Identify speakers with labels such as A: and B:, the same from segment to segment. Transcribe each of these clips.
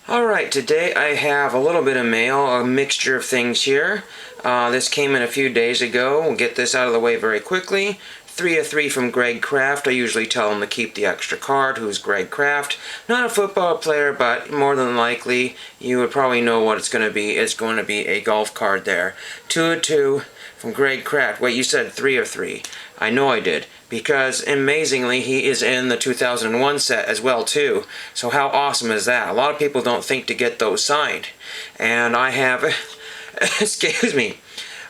A: Alright, today I have a little bit of mail, a mixture of things here. This came in a few days ago. We'll get this out of the way very quickly. 3 of 3 from Greg Kraft. I usually tell him to keep the extra card. Who's Greg Kraft? Not a football player, but more than likely you would probably know what it's going to be. It's going to be a golf card there. 2 of 2 from Greg Kraft. Wait, you said 3 of 3. I know I did, because amazingly he is in the 2001 set as well too. So how awesome is that? A lot of people don't think to get those signed, and I have excuse me,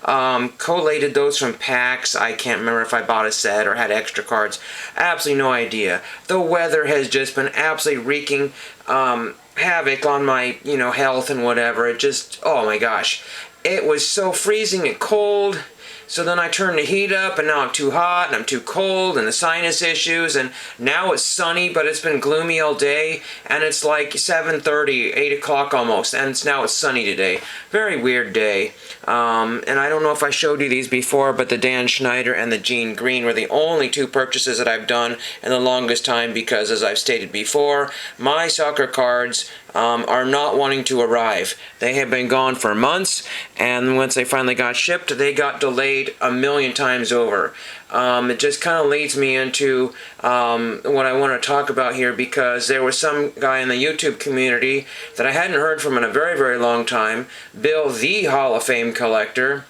A: collated those from packs. I can't remember if I bought a set or had extra cards. Absolutely no idea. The weather has just been absolutely wreaking havoc on my health and whatever. It just, oh my gosh, it was so freezing and cold. So then I turned the heat up, and now I'm too hot, and I'm too cold, and the sinus issues, and now it's sunny, but it's been gloomy all day, and it's like 7:30, 8 o'clock almost, and now it's sunny today. Very weird day. And I don't know if I showed you these before, but the Dan Schneider and the Gene Green were the only two purchases that I've done in the longest time, because, as I've stated before, my soccer cards are not wanting to arrive. They have been gone for months, and once they finally got shipped, they got delayed a million times over. It just kind of leads me into what I want to talk about here, because there was some guy in the YouTube community that I hadn't heard from in a very, very long time, Bill the Hall of Fame collector.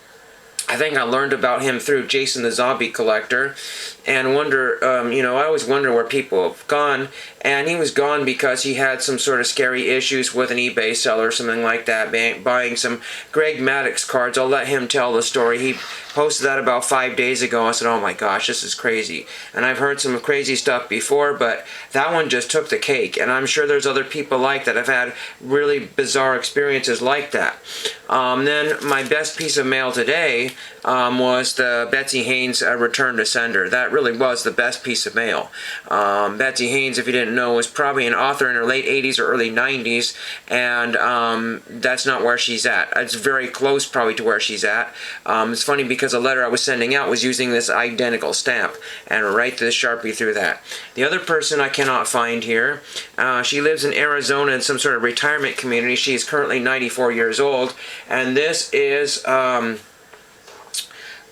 A: I think I learned about him through Jason the Zombie Collector, and wonder, I always wonder where people have gone, and he was gone because he had some sort of scary issues with an eBay seller or something like that, buying some Greg Maddox cards. I'll let him tell the story. He posted that about 5 days ago. I said, oh my gosh, this is crazy. And I've heard some crazy stuff before, but that one just took the cake, and I'm sure there's other people like that have had really bizarre experiences like that. Then my best piece of mail today was the Betsy Haynes Return to Sender. That really was the best piece of mail. Betsy Haynes, if you didn't know, was probably an author in her late 80s or early 90s, and that's not where she's at. It's very close probably to where she's at. It's funny because a letter I was sending out was using this identical stamp, and right to the Sharpie through that. The other person I cannot find here, she lives in Arizona in some sort of retirement community. She is currently 94 years old, and this is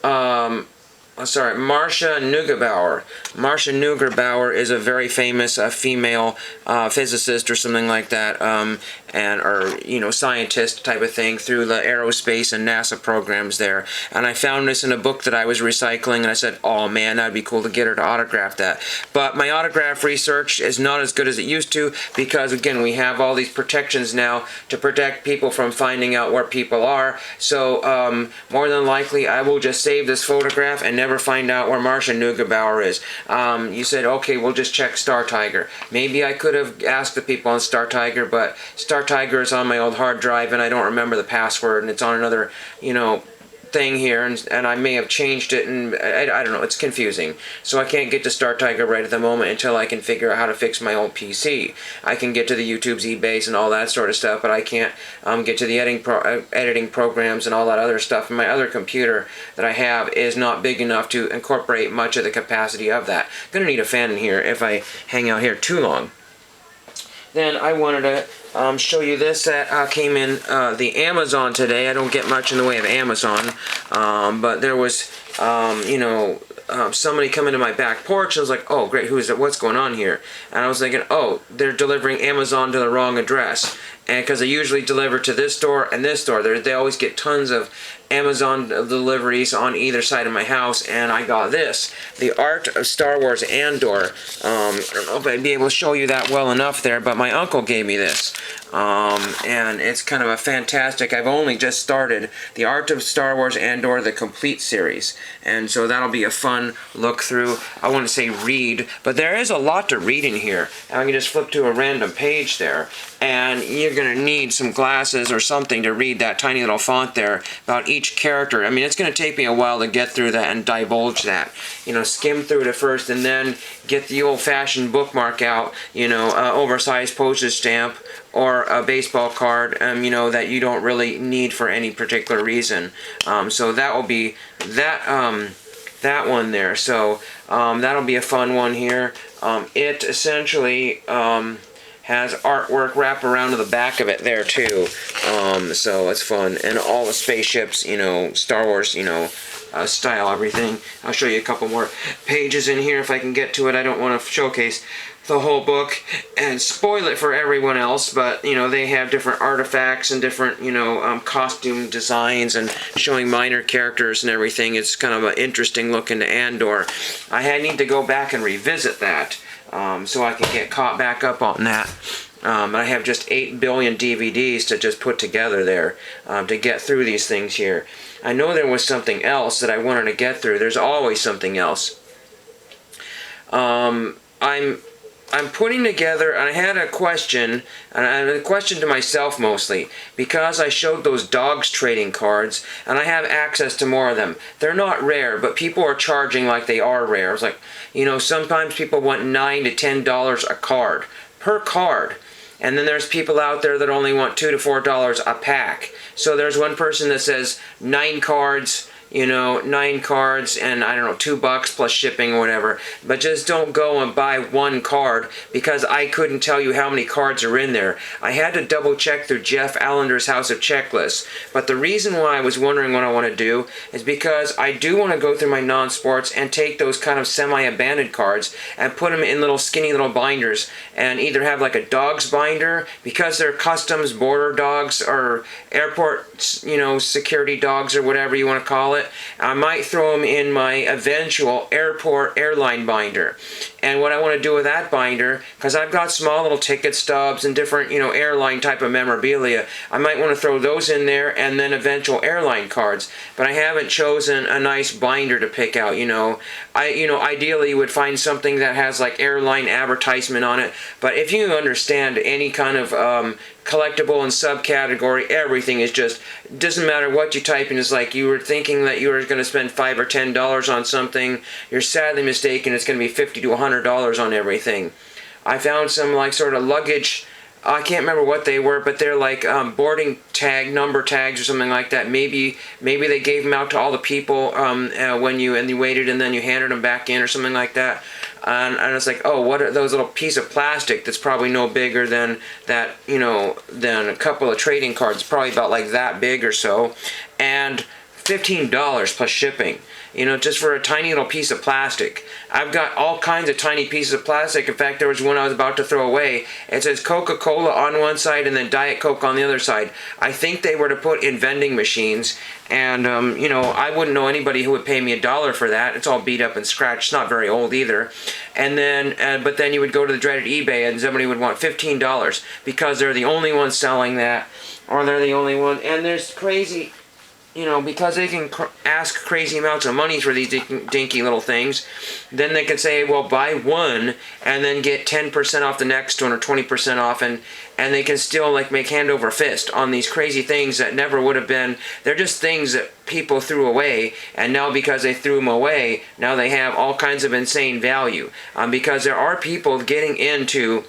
A: Marcia Neugebauer. Marcia Neugebauer is a very famous female physicist or something like that, or scientist type of thing through the aerospace and NASA programs there. And I found this in a book that I was recycling, and I said, oh man, that'd be cool to get her to autograph that. But my autograph research is not as good as it used to, because again, we have all these protections now to protect people from finding out where people are. So more than likely I will just save this photograph and never find out where Marcia Neugebauer is. You said, okay, we'll just check Star Tiger. Maybe I could have asked the people on Star Tiger, but Star Tiger is on my old hard drive, and I don't remember the password, and it's on another, thing here, and I may have changed it, and I don't know, it's confusing. So I can't get to Star Tiger right at the moment until I can figure out how to fix my old PC. I can get to the YouTube's eBays and all that sort of stuff, but I can't get to the editing programs and all that other stuff. And my other computer that I have is not big enough to incorporate much of the capacity of that. I'm going to need a fan in here if I hang out here too long. Then I wanted to show you this that came in the Amazon today. I don't get much in the way of Amazon, but there was, somebody come into my back porch. I was like, oh great, who is it? What's going on here? And I was thinking, oh, they're delivering Amazon to the wrong address. And because they usually deliver to this store and this store, they always get tons of Amazon deliveries on either side of my house, and I got this, The Art of Star Wars Andor. I don't know if I'd be able to show you that well enough there, but my uncle gave me this. And it's kind of a fantastic, I've only just started The Art of Star Wars Andor, the complete series, and so that'll be a fun look through. I want to say read, but there is a lot to read in here. And I can just flip to a random page there, and you're going to need some glasses or something to read that tiny little font there about each character. I mean, it's going to take me a while to get through that and divulge that. Skim through it at first, and then get the old-fashioned bookmark out, oversized postage stamp, or a baseball card, that you don't really need for any particular reason. So that will be that one there. So that'll be a fun one here. It essentially has artwork wrapped around to the back of it there too. So it's fun, and all the spaceships, you know, Star Wars, you know, style, everything. I'll show you a couple more pages in here if I can get to it. I don't want to showcase the whole book and spoil it for everyone else, but you know, they have different artifacts and different, you know, costume designs and showing minor characters and everything. It's kind of an interesting look into Andor. I need to go back and revisit that so I can get caught back up on that. I have just 8 billion DVDs to just put together there to get through these things here. I know there was something else that I wanted to get through. There's always something else. I'm putting together, and I had a question, and I had a question to myself mostly, because I showed those dogs trading cards, and I have access to more of them. They're not rare, but people are charging like they are rare. It's like, you know, sometimes people want $9 to $10 a card, per card. And then there's people out there that only want $2 to $4 a pack. So there's one person that says 9 cards, you know, 9 cards and I don't know, $2 plus shipping or whatever. But just don't go and buy one card, because I couldn't tell you how many cards are in there. I had to double check through Jeff Allender's House of Checklists. But the reason why I was wondering what I want to do is because I do want to go through my non-sports and take those kind of semi-abandoned cards and put them in little skinny little binders, and either have like a dog's binder, because they're customs border dogs or airport, you know, security dogs or whatever you want to call it. I might throw them in my eventual airport airline binder. And what I want to do with that binder, because I've got small little ticket stubs and different, you know, airline type of memorabilia, I might want to throw those in there and then eventual airline cards. But I haven't chosen a nice binder to pick out, you know. Ideally you would find something that has like airline advertisement on it. But if you understand any kind of collectible and subcategory, everything is just, doesn't matter what you type in. It's like you were thinking that you were going to spend $5 or $10 on something. You're sadly mistaken. It's going to be $50 to $100 on everything. I found some like sort of luggage, I can't remember what they were, but they're like boarding tag, number tags or something like that. Maybe they gave them out to all the people when you waited, and then you handed them back in or something like that. And it's like, oh, what are those little piece of plastic that's probably no bigger than that, you know, than a couple of trading cards, probably about like that big or so, and $15 plus shipping. You know, just for a tiny little piece of plastic. I've got all kinds of tiny pieces of plastic. In fact, there was one I was about to throw away. It says Coca-Cola on one side and then Diet Coke on the other side. I think they were to put in vending machines. And, you know, I wouldn't know anybody who would pay me $1 for that. It's all beat up and scratched. It's not very old either. And then, but then you would go to the dreaded eBay and somebody would want $15 because they're the only ones selling that, or they're the only one. And there's crazy, you know, because they can ask crazy amounts of money for these dinky little things, then they can say, well, buy one and then get 10% off the next one or 20% off, and they can still like make hand over fist on these crazy things that never would have been. They're just things that people threw away, and now because they threw them away, now they have all kinds of insane value. Because there are people getting into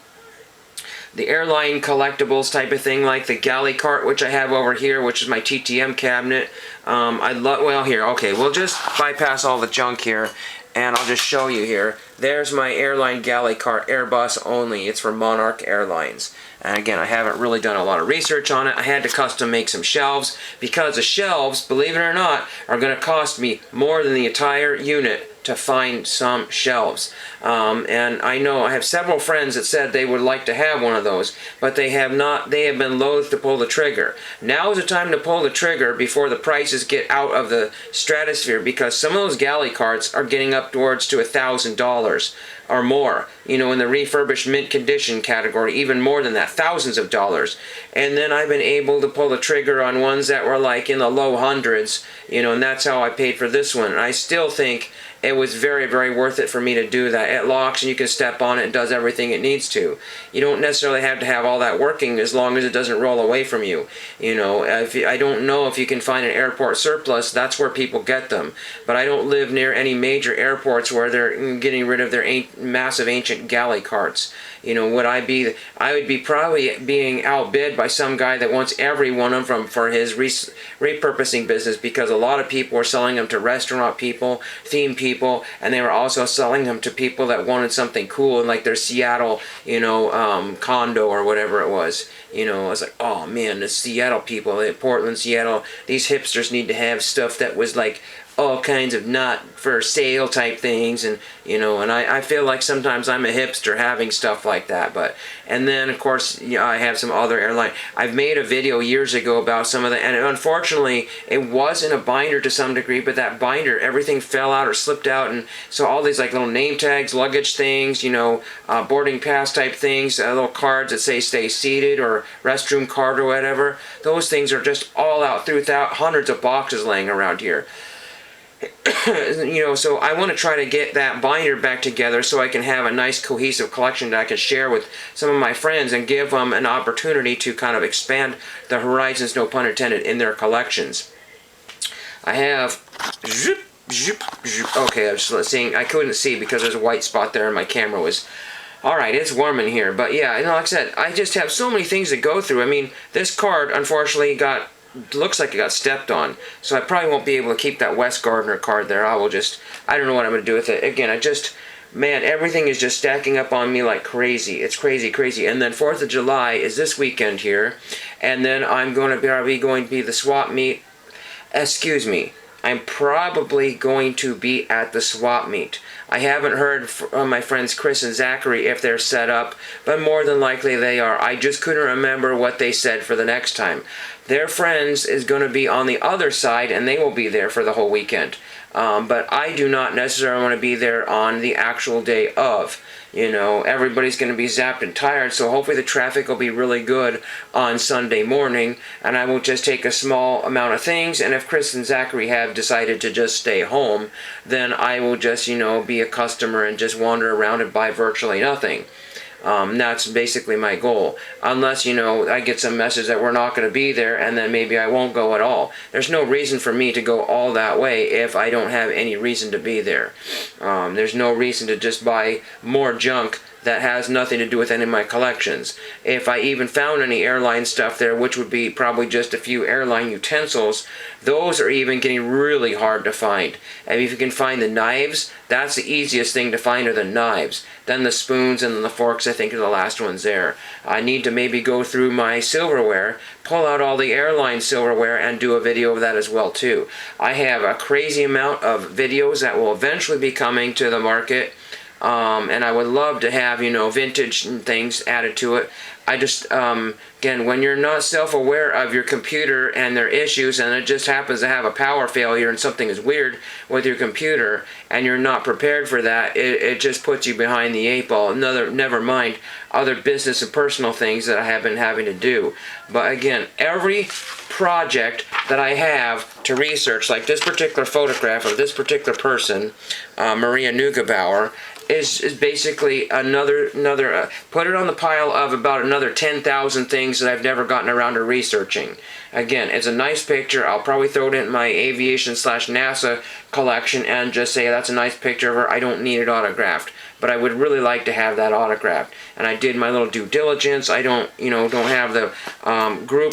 A: the airline collectibles type of thing, like the galley cart, which I have over here, which is my TTM cabinet. Well, here, okay, we'll just bypass all the junk here, and I'll just show you here. There's my airline galley cart, Airbus only. It's for Monarch Airlines. And again, I haven't really done a lot of research on it. I had to custom make some shelves, because the shelves, believe it or not, are going to cost me more than the entire unit to find some shelves. And I know I have several friends that said they would like to have one of those, but they have not. They have been loath to pull the trigger. Now is the time to pull the trigger before the prices get out of the stratosphere, because some of those galley carts are getting up towards to $1,000 or more, you know, in the refurbished mint condition category, even more than that, thousands of dollars. And then I've been able to pull the trigger on ones that were like in the low hundreds, you know, and that's how I paid for this one. And I still think it was very, very worth it for me to do that. It locks and you can step on it and does everything it needs to. You don't necessarily have to have all that working as long as it doesn't roll away from you. You know, I don't know if you can find an airport surplus. That's where people get them. But I don't live near any major airports where they're getting rid of their massive ancient ancient galley carts. You know, I would be probably being outbid by some guy that wants every one of them for his repurposing business, because a lot of people were selling them to restaurant people, theme people, and they were also selling them to people that wanted something cool in like their Seattle, condo or whatever it was. You know, I was like, oh man, the Seattle people, Portland, Seattle, these hipsters need to have stuff that was like all kinds of not for sale type things, and I feel like sometimes I'm a hipster having stuff like that. And then of course, I have some other airline. I've made a video years ago about some of the, and unfortunately it was in a binder to some degree, but that binder, everything fell out or slipped out, and so all these like little name tags, luggage things, boarding pass type things, little cards that say stay seated or restroom card or whatever, those things are just all out through hundreds of boxes laying around here. So I want to try to get that binder back together so I can have a nice cohesive collection that I can share with some of my friends and give them an opportunity to kind of expand the horizons, no pun intended, in their collections. I have okay, I was seeing, I couldn't see because there's a white spot there and my camera was, alright, it's warm in here. But yeah, like I said, I just have so many things to go through. I mean, this card unfortunately looks like it got stepped on, so I probably won't be able to keep that Wes Gardner card there. I don't know what I'm going to do with it. Again, man, everything is just stacking up on me like crazy. It's crazy. And then 4th of July is this weekend here, and then I'm going to be the swap meet. Excuse me. I'm probably going to be at the swap meet. I haven't heard from my friends Chris and Zachary if they're set up, but more than likely they are. I just couldn't remember what they said for the next time. Their friends is going to be on the other side, and they will be there for the whole weekend. But I do not necessarily want to be there on the actual day of. Everybody's going to be zapped and tired, so hopefully the traffic will be really good on Sunday morning, and I will just take a small amount of things, and if Chris and Zachary have decided to just stay home, then I will just, be a customer and just wander around and buy virtually nothing. That's basically my goal. Unless, I get some message that we're not going to be there, and then maybe I won't go at all. There's no reason for me to go all that way if I don't have any reason to be there. There's no reason to just buy more junk that has nothing to do with any of my collections. If I even found any airline stuff there, which would be probably just a few airline utensils, those are even getting really hard to find. And if you can find the knives, that's the easiest thing to find, are the knives. Then the spoons and the forks, I think, are the last ones there. I need to maybe go through my silverware, pull out all the airline silverware, and do a video of that as well too. I have a crazy amount of videos that will eventually be coming to the market. And I would love to have, vintage and things added to it. I just, again, when you're not self-aware of your computer and their issues, and it just happens to have a power failure and something is weird with your computer, and you're not prepared for that, it just puts you behind the 8 ball. Never mind other business and personal things that I have been having to do. But again, every project that I have to research, like this particular photograph of this particular person, Maria Neugebauer, is basically another put it on the pile of about another 10,000 things that I've never gotten around to researching. Again, it's a nice picture. I'll probably throw it in my aviation/NASA collection and just say that's a nice picture of her. I don't need it autographed, but I would really like to have that autographed. And I did my little due diligence. I don't have the group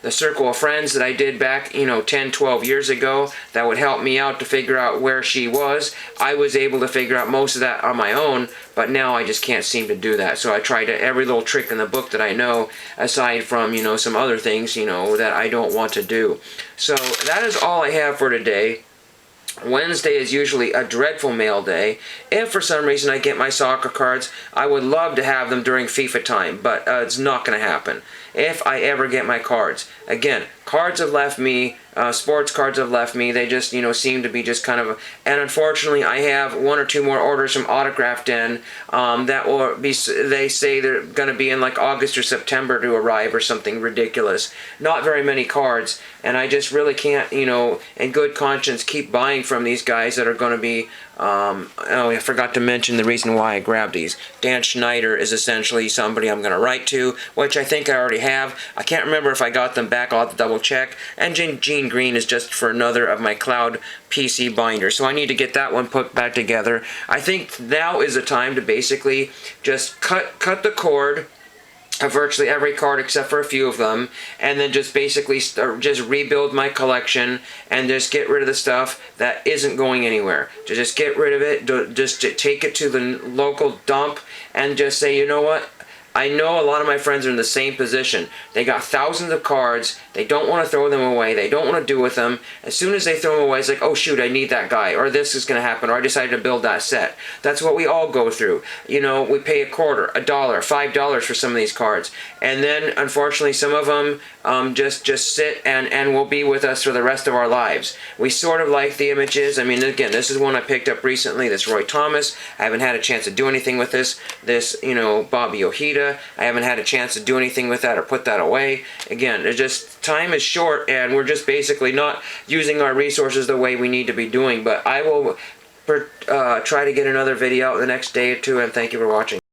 A: the circle of friends that I did back 10, 12 years ago that would help me out to figure out where she was. I was able to figure out most of that on my own, but now I just can't seem to do that. So I tried every little trick in the book that I know, aside from some other things that I don't want to do. So that is all I have for today. Wednesday is usually a dreadful mail day. If for some reason I get my soccer cards, I would love to have them during FIFA time, but it's not going to happen. If I ever get my cards. Again, cards have left me, sports cards have left me, they just, seem to be just kind of, and unfortunately I have 1 or 2 more orders from Autograph Den that will be, they say they're going to be in like August or September to arrive or something ridiculous. Not very many cards, and I just really can't, in good conscience keep buying from these guys that are going to be Oh, I forgot to mention the reason why I grabbed these. Dan Schneider is essentially somebody I'm going to write to, which I think I already have. I can't remember if I got them back. I'll have to double check. And Gene Green is just for another of my cloud PC binders. So I need to get that one put back together. I think now is the time to basically just cut the cord of virtually every card except for a few of them, and then just basically just rebuild my collection and just get rid of the stuff that isn't going anywhere. Just get rid of it, just take it to the local dump and just say, you know what? I know a lot of my friends are in the same position. They got thousands of cards. They don't want to throw them away. They don't want to do with them. As soon as they throw them away, it's like, oh shoot, I need that guy, or this is going to happen, or I decided to build that set. That's what we all go through. You know, we pay a quarter, $1, $5 for some of these cards, and then unfortunately some of them just sit and will be with us for the rest of our lives. We sort of like the images. I mean, again, this is one I picked up recently. This Roy Thomas. I haven't had a chance to do anything with this. This, you know, Bobby Ojeda. I haven't had a chance to do anything with that or put that away. Again, it's just time is short and we're just basically not using our resources the way we need to be doing. But I will try to get another video out the next day or two, and thank you for watching.